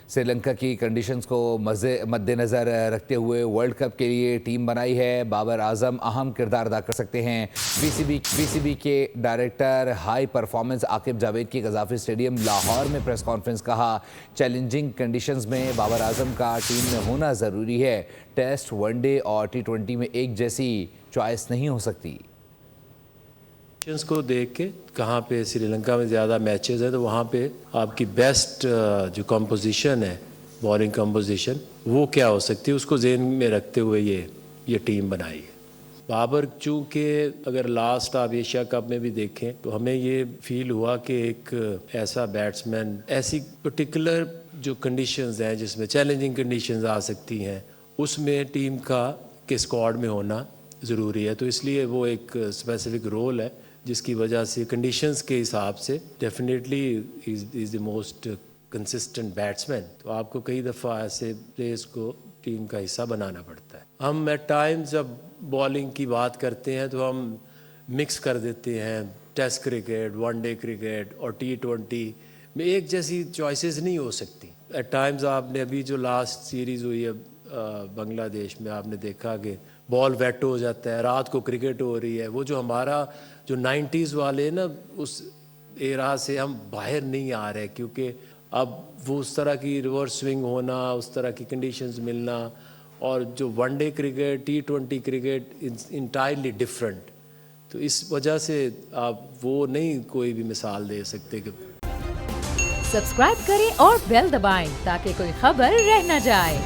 سری لنکا کی کنڈیشنز کو مد نظر رکھتے ہوئے ورلڈ کپ کے لیے ٹیم بنائی ہے. بابر اعظم اہم کردار ادا کر سکتے ہیں. پی سی بی کے director high performance Aqib Javed کی قذافی اسٹیڈیم لاہور میں پریس کانفرنس. کہا چیلنجنگ کنڈیشنز میں بابر اعظم کا ٹیم میں ہونا ضروری ہے. ٹیسٹ ون ڈے اور T20 میں ایک جیسی چوائس نہیں ہو سکتی. کو دیکھ کے کہاں پہ سری لنکا میں زیادہ میچز ہیں تو وہاں پہ آپ کی بیسٹ جو کمپوزیشن ہے بالنگ کمپوزیشن وہ کیا ہو سکتی ہے اس کو ذہن میں رکھتے ہوئے یہ ٹیم بنائی ہے. بابر چونکہ اگر لاسٹ آپ ایشیا کپ میں بھی دیکھیں تو ہمیں یہ فیل ہوا کہ ایک ایسا بیٹسمین ایسی پرٹیکولر جو کنڈیشنز ہیں جس میں چیلنجنگ کنڈیشنز آ سکتی ہیں اس میں ٹیم کا کے اسکواڈ میں ہونا ضروری ہے. تو اس لیے وہ ایک اسپیسیفک رول ہے جس کی وجہ سے کنڈیشنز کے حساب سے definitely is the most consistent batsman. تو آپ کو کئی دفعہ ایسے پلیئرز کو ٹیم کا حصہ بنانا پڑتا ہے. ہم ایٹ ٹائمز جب بالنگ کی بات کرتے ہیں تو ہم مکس کر دیتے ہیں test cricket one day cricket اور T20 میں ایک جیسی چوائسیز نہیں ہو سکتی. ایٹ ٹائمز آپ نے ابھی جو لاسٹ سیریز ہوئی ہے بنگلہ دیش میں آپ نے دیکھا کہ بال ویٹ ہو جاتا ہے رات کو کرکٹ ہو رہی ہے. وہ جو ہمارا جو 90s والے نا اس ایرا سے ہم باہر نہیں آ رہے کیونکہ اب وہ اس طرح کی ریورس سوئنگ ہونا اس طرح کی کنڈیشنز ملنا اور جو one day cricket T20 cricket entirely different. تو اس وجہ سے آپ وہ نہیں کوئی بھی مثال دے سکتے کہ سبسکرائب کریں اور بیل دبائیں تاکہ کوئی خبر رہ نہ جائے.